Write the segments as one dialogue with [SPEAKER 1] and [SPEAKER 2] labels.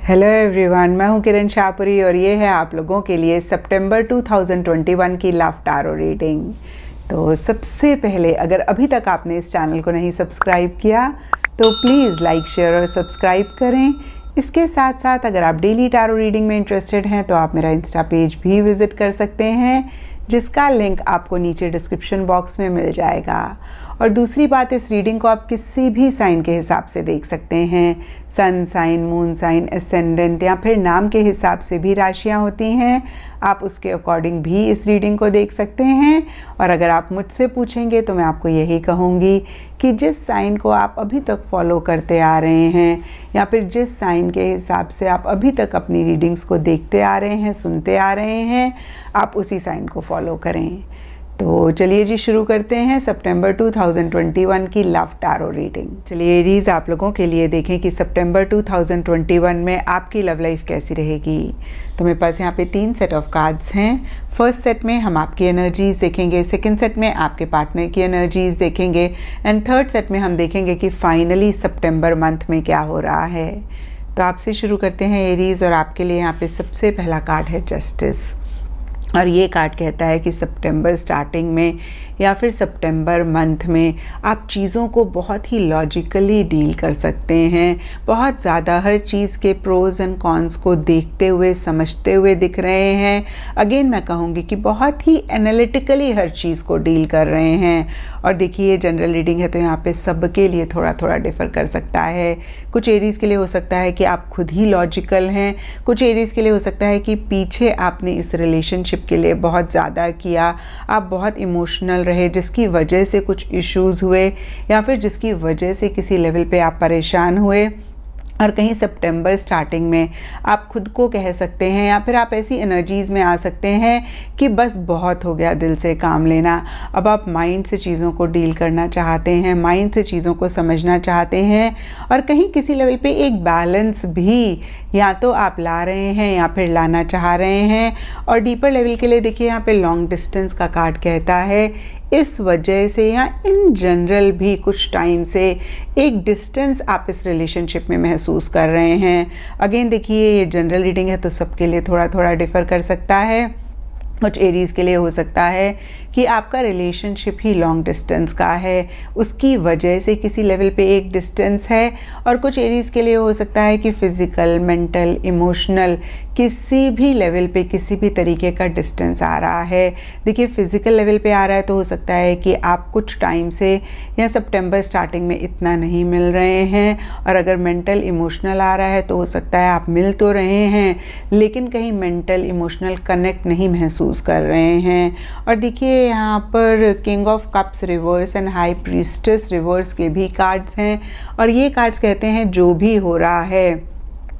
[SPEAKER 1] Hello everyone, मैं हूं किरण शाहपुरी और ये है आप लोगों के लिए सितंबर 2021 की लव टैरो रीडिंग। तो सबसे पहले अगर अभी तक आपने इस चैनल को नहीं सब्सक्राइब किया तो प्लीज़ लाइक, शेयर और सब्सक्राइब करें। इसके साथ साथ अगर आप डेली टैरो रीडिंग में इंटरेस्टेड हैं तो आप मेरा इंस्टा पेज भी विज़िट कर सकते हैं, जिसका लिंक आपको नीचे डिस्क्रिप्शन बॉक्स में मिल जाएगा। और दूसरी बात, इस रीडिंग को आप किसी भी साइन के हिसाब से देख सकते हैं। Sun sign, moon sign, ascendant या फिर नाम के हिसाब से भी राशियां होती हैं। आप उसके अकॉर्डिंग भी इस रीडिंग को देख सकते हैं। और अगर आप मुझसे पूछेंगे तो मैं आपको यही कहूँगी कि जिस साइन को आप अभी तक फॉलो करते आ रहे हैं या फिर जिस साइन के हिसाब से आप अभी तक अपनी रीडिंग्स को देखते आ रहे हैं, सुनते आ रहे हैं, आप उसी साइन को फॉलो करें। तो चलिए जी शुरू करते हैं सितंबर 2021 की लव टैरो रीडिंग। चलिए एरीज, आप लोगों के लिए देखें कि सितंबर 2021 में आपकी लव लाइफ कैसी रहेगी। तो मेरे पास यहाँ पे 3 सेट ऑफ कार्ड्स हैं। फर्स्ट सेट में हम आपकी एनर्जीज देखेंगे, सेकंड सेट में आपके पार्टनर की एनर्जीज देखेंगे एंड थर्ड सेट में हम देखेंगे कि फाइनली सितंबर मंथ में क्या हो रहा है। तो आपसे शुरू करते हैं एरीज, और आपके लिए यहाँ पे सबसे पहला कार्ड है जस्टिस। और ये कार्ड कहता है कि सितंबर स्टार्टिंग में या फिर सितंबर मंथ में आप चीज़ों को बहुत ही लॉजिकली डील कर सकते हैं। बहुत ज़्यादा हर चीज़ के प्रोज एंड कॉन्स को देखते हुए, समझते हुए दिख रहे हैं। अगेन मैं कहूँगी कि बहुत ही एनालिटिकली हर चीज़ को डील कर रहे हैं। और देखिए ये जनरल रीडिंग है तो यहाँ पे सबके लिए थोड़ा थोड़ा डिफ़र कर सकता है। कुछ एरीज़ के लिए हो सकता है कि आप खुद ही लॉजिकल हैं, कुछ एरीज़ के लिए हो सकता है कि पीछे आपने इस रिलेशनशिप के लिए बहुत ज़्यादा किया, आप बहुत इमोशनल रहे, जिसकी वजह से कुछ इश्यूज़ हुए या फिर जिसकी वजह से किसी लेवल पे आप परेशान हुए। और कहीं सितंबर स्टार्टिंग में आप खुद को कह सकते हैं या फिर आप ऐसी एनर्जीज़ में आ सकते हैं कि बस बहुत हो गया दिल से काम लेना। अब आप माइंड से चीज़ों को डील करना चाहते हैं, माइंड से चीज़ों को समझना चाहते हैं और कहीं किसी लेवल पे एक बैलेंस भी या तो आप ला रहे हैं या फिर लाना चाह रहे हैं। और डीपर लेवल के लिए देखिए यहाँ पे लॉन्ग डिस्टेंस का कार्ड कहता है इस वजह से या इन जनरल भी कुछ टाइम से एक डिस्टेंस आप इस रिलेशनशिप में महसूस कर रहे हैं। अगेन देखिए ये जनरल रीडिंग है तो सबके लिए थोड़ा थोड़ा डिफ़र कर सकता है। कुछ एरीज़ के लिए हो सकता है कि आपका रिलेशनशिप ही लॉन्ग डिस्टेंस का है, उसकी वजह से किसी लेवल पे एक डिस्टेंस है। और कुछ एरीज़ के लिए हो सकता है कि फ़िज़िकल, मेंटल, इमोशनल किसी भी लेवल पे किसी भी तरीके का डिस्टेंस आ रहा है। देखिए फ़िज़िकल लेवल पे आ रहा है तो हो सकता है कि आप कुछ टाइम से या सितंबर स्टार्टिंग में इतना नहीं मिल रहे हैं। और अगर मेंटल, इमोशनल आ रहा है तो हो सकता है आप मिल तो रहे हैं लेकिन कहीं मेंटल, इमोशनल कनेक्ट नहीं महसूस कर रहे हैं। और देखिए यहाँ पर king of cups reverse and high priestess reverse के भी कार्ड्स हैं। और ये कार्ड्स कहते हैं जो भी हो रहा है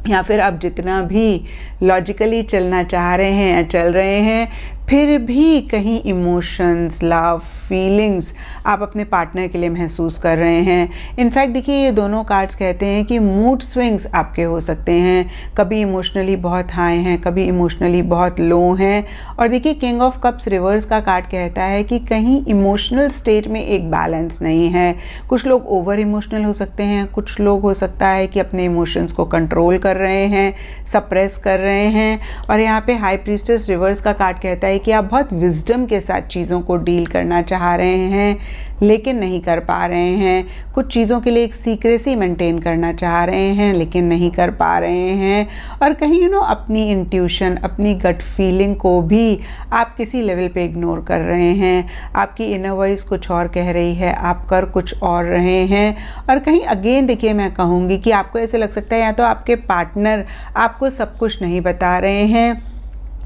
[SPEAKER 1] या फिर आप जितना भी लॉजिकली चलना चाह रहे हैं या चल रहे हैं, फिर भी कहीं इमोशंस, लव, फीलिंग्स आप अपने पार्टनर के लिए महसूस कर रहे हैं। इनफैक्ट देखिए ये दोनों कार्ड्स कहते हैं कि मूड स्विंग्स आपके हो सकते हैं, कभी इमोशनली बहुत हाई हैं, कभी इमोशनली बहुत लो हैं। और देखिए किंग ऑफ कप्स रिवर्स का कार्ड कहता है कि कहीं इमोशनल स्टेट में एक बैलेंस नहीं है। कुछ लोग ओवर इमोशनल हो सकते हैं, कुछ लोग हो सकता है कि अपने इमोशंस को कंट्रोल कर रहे हैं, सप्रेस कर रहे हैं। और यहाँ पे हाई प्रीस्टेस रिवर्स का कार्ड कहता है कि आप बहुत विजडम के साथ चीज़ों को डील करना चाह रहे हैं लेकिन नहीं कर पा रहे हैं। कुछ चीज़ों के लिए एक सीक्रेसी मेंटेन करना चाह रहे हैं लेकिन नहीं कर पा रहे हैं। और कहीं अपनी इंट्यूशन, अपनी गट फीलिंग को भी आप किसी लेवल पे इग्नोर कर रहे हैं। आपकी इनर वॉइस कुछ और कह रही है, आप कर कुछ और रहे हैं। और कहीं अगेन देखिए मैं कहूँगी कि आपको ऐसे लग सकता है या तो आपके पार्टनर आपको सब कुछ नहीं बता रहे हैं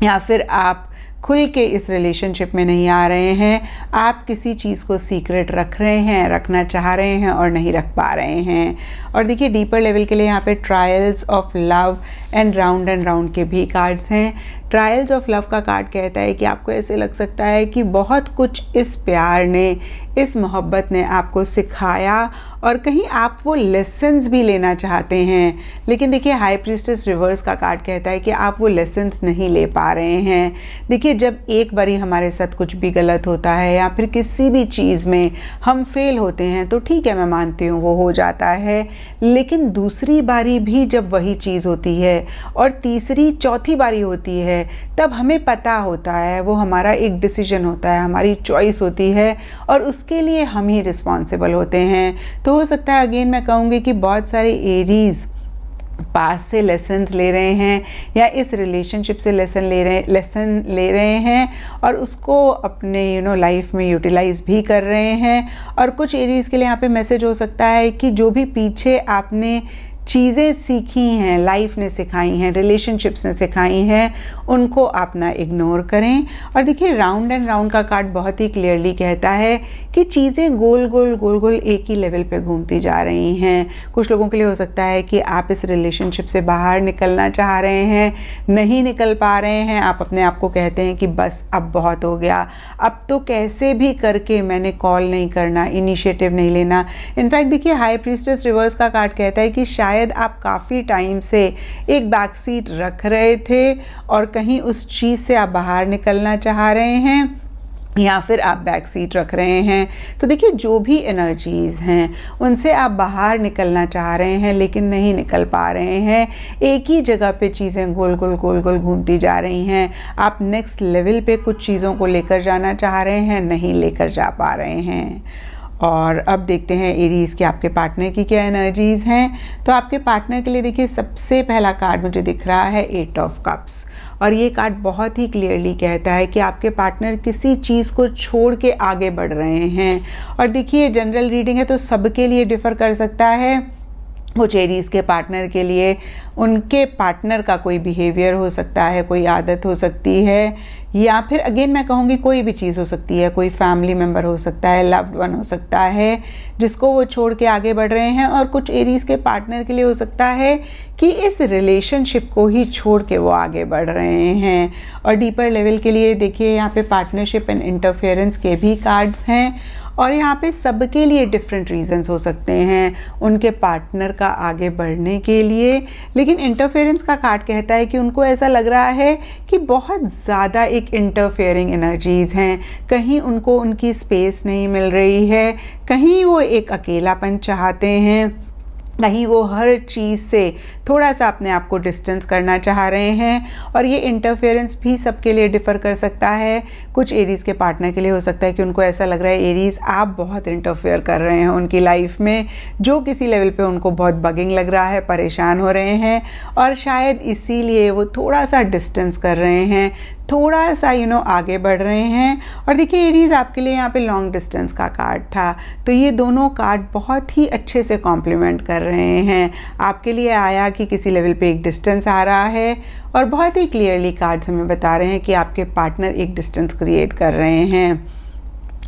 [SPEAKER 1] या फिर आप खुल के इस रिलेशनशिप में नहीं आ रहे हैं। आप किसी चीज़ को सीक्रेट रख रहे हैं, रखना चाह रहे हैं और नहीं रख पा रहे हैं। और देखिए डीपर लेवल के लिए यहाँ पे trials of love and round के भी कार्ड्स हैं। ट्रायल्स ऑफ लव का कार्ड कहता है कि आपको ऐसे लग सकता है कि बहुत कुछ इस प्यार ने, इस मोहब्बत ने आपको सिखाया और कहीं आप वो लेसन्स भी लेना चाहते हैं। लेकिन देखिए हाई प्रीस्टेस रिवर्स का कार्ड कहता है कि आप वो लेसन्स नहीं ले पा रहे हैं। देखिए देखिए जब एक बारी हमारे साथ कुछ भी गलत होता है या फिर किसी भी चीज़ में हम फेल होते हैं तो ठीक है, मैं मानती हूँ वो हो जाता है, लेकिन दूसरी बारी भी जब वही चीज़ होती है और तीसरी चौथी बारी होती है, तब हमें पता होता है वो हमारा एक डिसीजन होता है, हमारी चॉइस होती है और उसके लिए हम ही रिस्पॉन्सिबल होते हैं। तो हो सकता है अगेन मैं कहूँगी कि बहुत सारे एरीज़ पास से लेसन्स ले रहे हैं या इस रिलेशनशिप से लेसन ले रहे हैं और उसको अपने लाइफ में यूटिलाइज भी कर रहे हैं। और कुछ एरीज़ के लिए यहाँ पे मैसेज हो सकता है कि जो भी पीछे आपने चीज़ें सीखी हैं, लाइफ ने सिखाई हैं, रिलेशनशिप्स ने सिखाई हैं, उनको आप ना इग्नोर करें। और देखिए राउंड एंड राउंड का कार्ड बहुत ही क्लियरली कहता है कि चीज़ें गोल गोल एक ही लेवल पे घूमती जा रही हैं। कुछ लोगों के लिए हो सकता है कि आप इस रिलेशनशिप से बाहर निकलना चाह रहे हैं, नहीं निकल पा रहे हैं, आप अपने आप को कहते हैं कि बस अब बहुत हो गया, अब तो कैसे भी करके मैंने कॉल नहीं करना, इनिशिएटिव नहीं लेना। इनफैक्ट देखिए हाई प्रीस्टेस रिवर्स का कार्ड कहता है कि शायद आप काफ़ी टाइम से एक बैक सीट रख रहे थे और कहीं उस चीज़ से आप बाहर निकलना चाह रहे हैं या फिर आप बैक सीट रख रहे हैं। तो देखिए जो भी एनर्जीज़ हैं उनसे आप बाहर निकलना चाह रहे हैं लेकिन नहीं निकल पा रहे हैं, एक ही जगह पे चीज़ें गोल गोल घूमती जा रही हैं। आप नेक्स्ट लेवल पे कुछ चीज़ों को लेकर जाना चाह रहे हैं, नहीं लेकर जा पा रहे हैं। और अब देखते हैं एरीज़ के आपके पार्टनर की क्या एनर्जीज़ हैं। तो आपके पार्टनर के लिए देखिए सबसे पहला कार्ड मुझे दिख रहा है 8 ऑफ कप्स और ये कार्ड बहुत ही क्लियरली कहता है कि आपके पार्टनर किसी चीज़ को छोड़ के आगे बढ़ रहे हैं। और देखिए जनरल रीडिंग है तो सबके लिए डिफ़र कर सकता है। कुछ एरीज़ के पार्टनर के लिए उनके पार्टनर का कोई बिहेवियर हो सकता है, कोई आदत हो सकती है, या फिर अगेन मैं कहूँगी कोई भी चीज़ हो सकती है, कोई फैमिली मेम्बर हो सकता है, लव्ड वन हो सकता है जिसको वो छोड़ के आगे बढ़ रहे हैं। और कुछ एरीज़ के पार्टनर के लिए हो सकता है कि इस रिलेशनशिप को ही छोड़ के वो आगे बढ़ रहे हैं। और डीपर लेवल के लिए देखिए यहाँ पे पार्टनरशिप एंड इंटरफेरेंस के भी कार्ड्स हैं और यहाँ पे सबके लिए डिफरेंट रीजंस हो सकते हैं उनके पार्टनर का आगे बढ़ने के लिए। लेकिन इंटरफेरेंस का कार्ड कहता है कि उनको ऐसा लग रहा है कि बहुत ज़्यादा एक इंटरफेयरिंग एनर्जीज़ हैं, कहीं उनको उनकी स्पेस नहीं मिल रही है, कहीं वो एक अकेलापन चाहते हैं, कहीं वो हर चीज़ से थोड़ा सा अपने आप को डिस्टेंस करना चाह रहे हैं। और ये इंटरफेरेंस भी सबके लिए डिफ़र कर सकता है। कुछ एरीज़ के पार्टनर के लिए हो सकता है कि उनको ऐसा लग रहा है एरीज़ आप बहुत इंटरफेयर कर रहे हैं उनकी लाइफ में, जो किसी लेवल पे उनको बहुत बगिंग लग रहा है, परेशान हो रहे हैं और शायद इसीलिए वो थोड़ा सा डिस्टेंस कर रहे हैं, थोड़ा सा आगे बढ़ रहे हैं। और देखिए एरीज़ आपके लिए यहाँ पे लॉन्ग डिस्टेंस का कार्ड था, तो ये दोनों कार्ड बहुत ही अच्छे से कॉम्प्लीमेंट कर रहे हैं। आपके लिए आया कि किसी लेवल पे एक डिस्टेंस आ रहा है और बहुत ही क्लियरली कार्ड्स हमें बता रहे हैं कि आपके पार्टनर एक डिस्टेंस क्रिएट कर रहे हैं।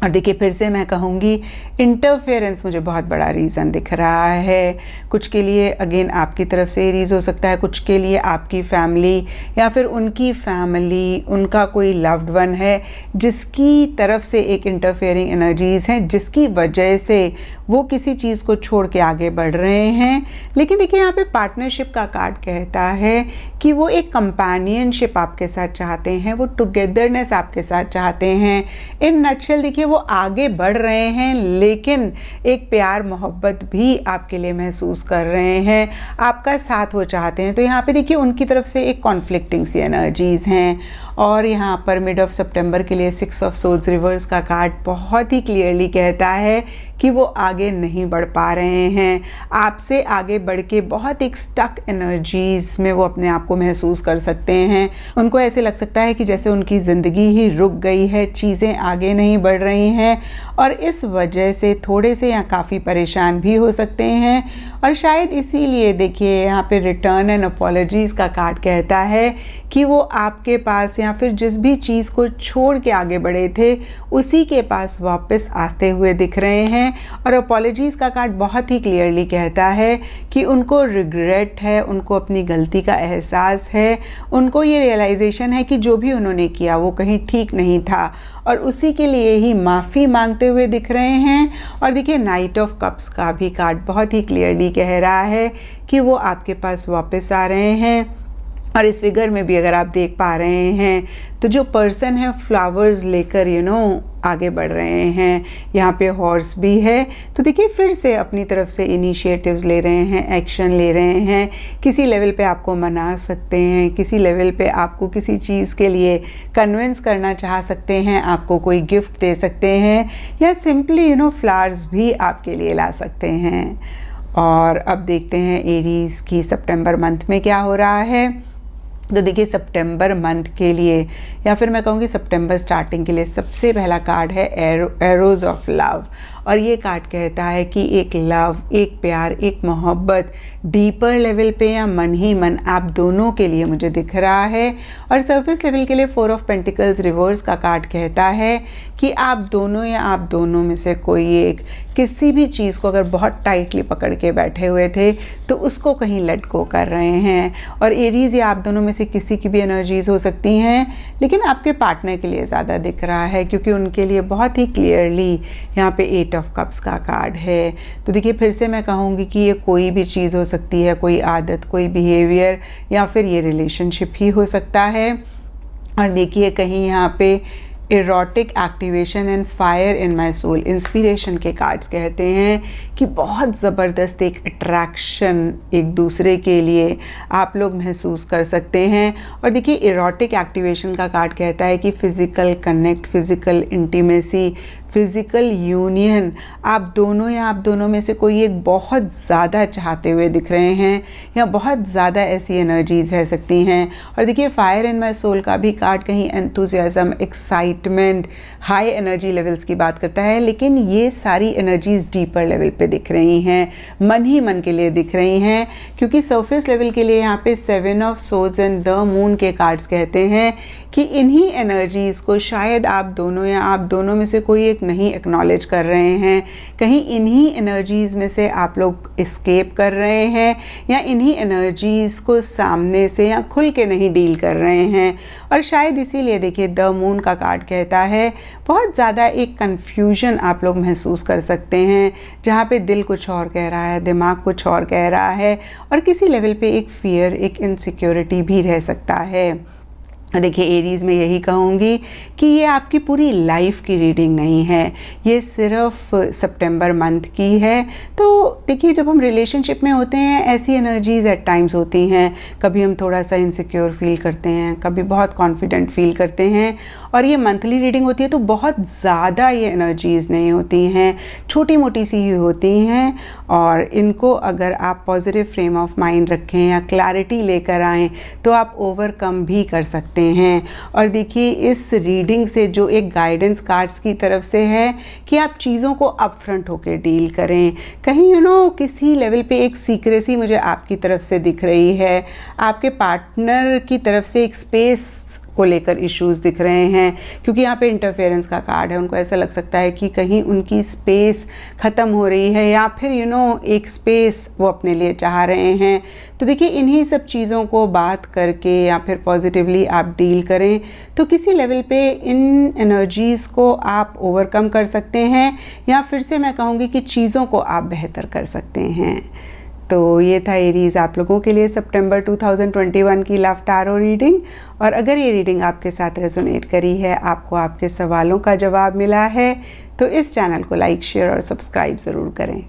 [SPEAKER 1] और देखिए फिर से मैं कहूँगी इंटरफेरेंस मुझे बहुत बड़ा रीज़न दिख रहा है। कुछ के लिए अगेन आपकी तरफ से रीज़ हो सकता है, कुछ के लिए आपकी फैमिली या फिर उनकी फैमिली, उनका कोई लव्ड वन है जिसकी तरफ से एक इंटरफेयरिंग एनर्जीज़ हैं जिसकी वजह से वो किसी चीज़ को छोड़ के आगे बढ़ रहे हैं। लेकिन देखिए यहाँ पे पार्टनरशिप का कार्ड कहता है कि वो एक कंपेनियनशिप आपके साथ चाहते हैं, वो टुगेदरनेस आपके साथ चाहते हैं। इन नटशेल देखिए वो आगे बढ़ रहे हैं लेकिन एक प्यार मोहब्बत भी आपके लिए महसूस कर रहे हैं, आपका साथ वो चाहते हैं। तो यहाँ पे देखिए उनकी तरफ से एक कॉन्फ्लिक्टिंग सी एनर्जीज़ हैं। और यहाँ पर मिड ऑफ सितंबर के लिए 6 ऑफ सोर्ड्स रिवर्स का कार्ड बहुत ही क्लियरली कहता है कि वो आगे नहीं बढ़ पा रहे हैं, आपसे आगे बढ़ के बहुत एक स्टक एनर्जीज़ में वो अपने आप को महसूस कर सकते हैं। उनको ऐसे लग सकता है कि जैसे उनकी ज़िंदगी ही रुक गई है, चीज़ें आगे नहीं बढ़ रही हैं और इस वजह से थोड़े से या काफ़ी परेशान भी हो सकते हैं। और शायद इसीलिए देखिए यहाँ पे रिटर्न एंड अपॉलॉजीज़ का कार्ड कहता है कि वो आपके पास या फिर जिस भी चीज़ को छोड़ के आगे बढ़े थे उसी के पास वापस आते हुए दिख रहे हैं। और अपॉलॉजीज़ का कार्ड बहुत ही क्लियरली कहता है कि उनको रिग्रेट है, उनको अपनी गलती का एहसास है, उनको ये रियलाइजेशन है कि जो भी उन्होंने किया वो कहीं ठीक नहीं था और उसी के लिए ही माफ़ी मांगते हुए दिख रहे हैं। और देखिए नाइट ऑफ कप्स का भी कार्ड बहुत ही क्लियरली कह रहा है कि वो आपके पास वापस आ रहे हैं और इस फिगर में भी अगर आप देख पा रहे हैं तो जो पर्सन है फ्लावर्स लेकर आगे बढ़ रहे हैं। यहाँ पे हॉर्स भी है, तो देखिए फिर से अपनी तरफ से इनिशिएटिव्स ले रहे हैं, एक्शन ले रहे हैं। किसी लेवल पे आपको मना सकते हैं, किसी लेवल पे आपको किसी चीज़ के लिए कन्विंस करना चाह सकते हैं, आपको कोई गिफ्ट दे सकते हैं, या सिंपली फ्लावर्स भी आपके लिए ला सकते हैं। और अब देखते हैं एरीज़ की सितंबर मंथ में क्या हो रहा है। तो देखिए सितंबर मंथ के लिए, या फिर मैं कहूँगी सितंबर स्टार्टिंग के लिए, सबसे पहला कार्ड है एरोज ऑफ लव। और ये कार्ड कहता है कि एक लव, एक प्यार, एक मोहब्बत डीपर लेवल पे या मन ही मन आप दोनों के लिए मुझे दिख रहा है। और सरफेस लेवल के लिए 4 ऑफ पेंटिकल्स रिवर्स का कार्ड कहता है कि आप दोनों या आप दोनों में से कोई एक किसी भी चीज़ को अगर बहुत टाइटली पकड़ के बैठे हुए थे तो उसको कहीं लेट गो कर रहे हैं। और एरीज या आप दोनों में से किसी की भी एनर्जीज हो सकती हैं, लेकिन आपके पार्टनर के लिए ज़्यादा दिख रहा है क्योंकि उनके लिए बहुत ही क्लियरली यहाँ पे 8 ऑफ कप्स का कार्ड है। तो देखिए फिर से मैं कहूँगी कि ये कोई भी चीज़ हो सकती है, कोई आदत, कोई बिहेवियर, या फिर ये रिलेशनशिप ही हो सकता है। और देखिए कहीं यहाँ पे erotic activation and fire in my soul, inspiration के कार्ड्स कहते हैं कि बहुत ज़बरदस्त एक अट्रैक्शन एक दूसरे के लिए आप लोग महसूस कर सकते हैं। और देखिए इरोटिक एक्टिवेशन का कार्ड कहता है कि physical connect, physical intimacy, physical union आप दोनों या आप दोनों में से कोई एक बहुत ज़्यादा चाहते हुए दिख रहे हैं, या बहुत ज़्यादा ऐसी एनर्जीज रह सकती हैं। और देखिए फायर इन माई सोल का भी कार्ड कहीं enthusiasm, excitement, high energy levels की बात करता है, लेकिन ये सारी एनर्जीज डीपर लेवल पे दिख रही हैं, मन ही मन के लिए दिख रही हैं। क्योंकि सरफेस लेवल के लिए यहाँ पे 7 of swords and the moon के कार्ड्स कहते हैं कि इन्हीं एनर्जीज को शायद आप दोनों या आप दोनों में से कोई एक नहीं एक्नॉलेज कर रहे हैं, कहीं इन्हीं एनर्जीज में से आप लोग एस्केप कर रहे हैं, या इन्हीं एनर्जीज को सामने से या खुल के नहीं डील कर रहे हैं। और शायद इसीलिए देखिए द मून का कार्ड कहता है बहुत ज़्यादा एक कन्फ्यूजन आप लोग महसूस कर सकते हैं, जहाँ पे दिल कुछ और कह रहा है, दिमाग कुछ और कह रहा है, और किसी लेवल पे एक फियर, एक इनसिक्योरिटी भी रह सकता है। देखिए एरीज़ में यही कहूँगी कि ये आपकी पूरी लाइफ की रीडिंग नहीं है, ये सिर्फ सितंबर मंथ की है। तो देखिए जब हम रिलेशनशिप में होते हैं ऐसी एनर्जीज एट टाइम्स होती हैं, कभी हम थोड़ा सा इनसिक्योर फील करते हैं, कभी बहुत कॉन्फिडेंट फील करते हैं। और ये मंथली रीडिंग होती है तो बहुत ज़्यादा ये एनर्जीज नहीं होती हैं, छोटी मोटी सी ही होती हैं। और इनको अगर आप पॉजिटिव फ्रेम ऑफ माइंड रखें या क्लैरिटी लेकर आएँ तो आप ओवरकम भी कर सकते हैं। और देखिए इस रीडिंग से जो एक गाइडेंस कार्ड्स की तरफ से है कि आप चीज़ों को अपफ्रंट होकर डील करें। कहीं किसी लेवल पे एक सीक्रेसी मुझे आपकी तरफ से दिख रही है, आपके पार्टनर की तरफ से एक स्पेस को लेकर इश्यूज दिख रहे हैं, क्योंकि यहाँ पे इंटरफेरेंस का कार्ड है। उनको ऐसा लग सकता है कि कहीं उनकी स्पेस ख़त्म हो रही है, या फिर एक स्पेस वो अपने लिए चाह रहे हैं। तो देखिए इन्हीं सब चीज़ों को बात करके या फिर पॉजिटिवली आप डील करें तो किसी लेवल पे इन एनर्जीज़ को आप ओवरकम कर सकते हैं, या फिर से मैं कहूँगी कि चीज़ों को आप बेहतर कर सकते हैं। तो ये था एरीज़ आप लोगों के लिए सितंबर 2021 की लव टैरो रीडिंग। और अगर ये रीडिंग आपके साथ रेजोनेट करी है, आपको आपके सवालों का जवाब मिला है, तो इस चैनल को लाइक, शेयर और सब्सक्राइब ज़रूर करें।